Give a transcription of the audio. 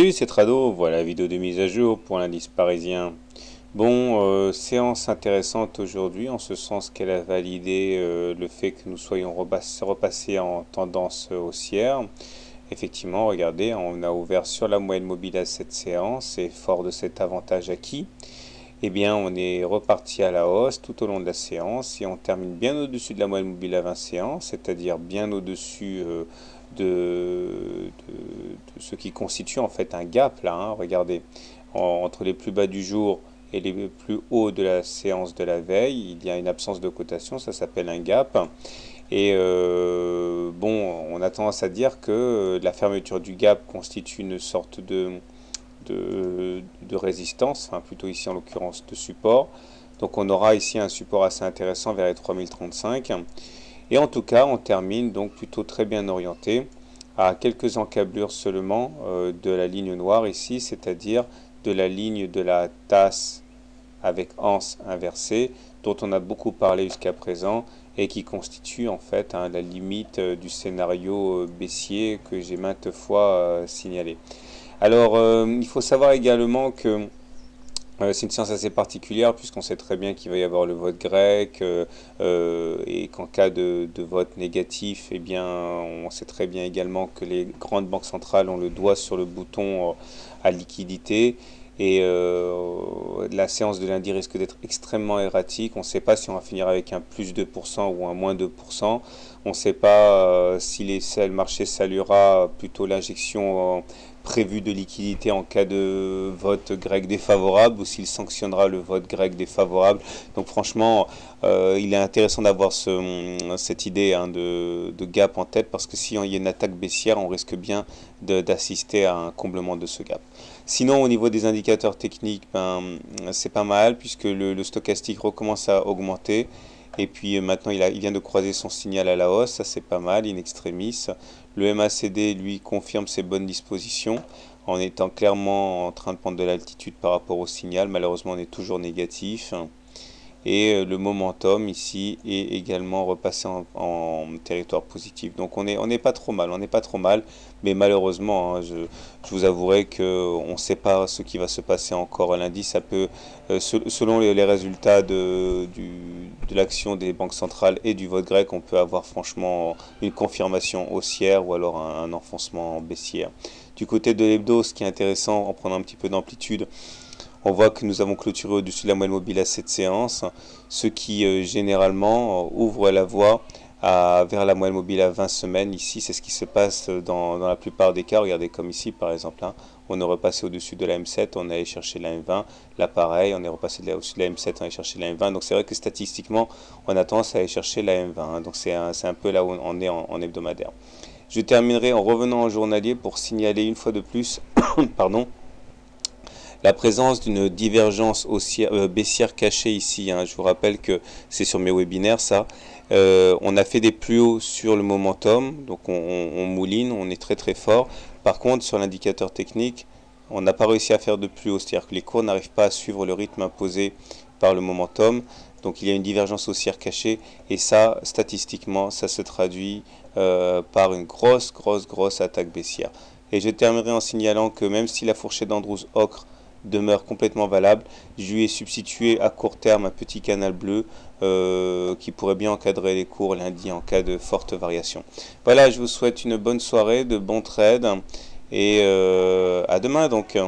Salut, c'est Trado, voilà la vidéo de mise à jour pour l'indice parisien. Bon, séance intéressante aujourd'hui, en ce sens qu'elle a validé le fait que nous soyons repassés en tendance haussière. Effectivement, regardez, on a ouvert sur la moyenne mobile à cette séance et fort de cet avantage acquis, eh bien, on est reparti à la hausse tout au long de la séance et on termine bien au-dessus de la moyenne mobile à 20 séances, c'est-à-dire bien au-dessus de ce qui constitue en fait un gap là, hein. Regardez, entre les plus bas du jour et les plus hauts de la séance de la veille, il y a une absence de cotation, ça s'appelle un gap. Et bon, on a tendance à dire que la fermeture du gap constitue une sorte de résistance, enfin plutôt ici en l'occurrence de support. Donc on aura ici un support assez intéressant vers les 3035. Et en tout cas, on termine donc plutôt très bien orienté à quelques encablures seulement de la ligne noire ici, c'est-à-dire de la ligne de la tasse avec anse inversée, dont on a beaucoup parlé jusqu'à présent et qui constitue en fait la limite du scénario baissier que j'ai maintes fois signalé. Alors, il faut savoir également que c'est une séance assez particulière puisqu'on sait très bien qu'il va y avoir le vote grec et qu'en cas de vote négatif, eh bien, on sait très bien également que les grandes banques centrales ont le doigt sur le bouton à liquidité. Et la séance de lundi risque d'être extrêmement erratique. On ne sait pas si on va finir avec un plus 2% ou un moins 2%. On ne sait pas si le marché saluera plutôt l'injection prévue de liquidité en cas de vote grec défavorable ou s'il sanctionnera le vote grec défavorable. Donc franchement, il est intéressant d'avoir cette idée de gap en tête parce que si il y a une attaque baissière, on risque bien d'assister à un comblement de ce gap. Sinon, au niveau des indicateurs techniques, ben, c'est pas mal puisque le stochastique recommence à augmenter. Et puis maintenant, il vient de croiser son signal à la hausse, ça c'est pas mal, in extremis. Le MACD, lui, confirme ses bonnes dispositions en étant clairement en train de prendre de l'altitude par rapport au signal. Malheureusement, on est toujours négatif. Et le momentum ici est également repassé en territoire positif. Donc on n'est pas trop mal, on n'est pas trop mal, mais malheureusement, hein, je vous avouerai qu'on ne sait pas ce qui va se passer encore lundi. Ça peut, selon les résultats de l'action des banques centrales et du vote grec, on peut avoir franchement une confirmation haussière ou alors un enfoncement baissier. Du côté de l'hebdo, ce qui est intéressant, en prenant un petit peu d'amplitude, on voit que nous avons clôturé au-dessus de la moyenne mobile à cette séance, ce qui généralement ouvre la voie vers la moyenne mobile à 20 semaines. Ici, c'est ce qui se passe dans la plupart des cas. Regardez comme ici, par exemple, hein, on est repassé au-dessus de la M7, on est allé chercher la M20. Là, pareil, on est repassé au-dessus de la M7, on est allé chercher la M20. Donc c'est vrai que statistiquement, on a tendance à aller chercher la M20. Hein. Donc c'est un peu là où on est en hebdomadaire. Je terminerai en revenant en journalier pour signaler une fois de plus, pardon, la présence d'une divergence baissière cachée ici. Hein. Je vous rappelle que c'est sur mes webinaires ça. On a fait des plus hauts sur le momentum, donc on mouline, on est très très fort. Par contre, sur l'indicateur technique, on n'a pas réussi à faire de plus haut, c'est-à-dire que les cours n'arrivent pas à suivre le rythme imposé par le momentum. Donc il y a une divergence haussière cachée et ça, statistiquement, ça se traduit par une grosse attaque baissière. Et je terminerai en signalant que même si la fourchette d'Andrews-Ocre demeure complètement valable, je lui ai substitué à court terme un petit canal bleu qui pourrait bien encadrer les cours lundi en cas de forte variation. Voilà, je vous souhaite une bonne soirée, de bons trades et à demain donc.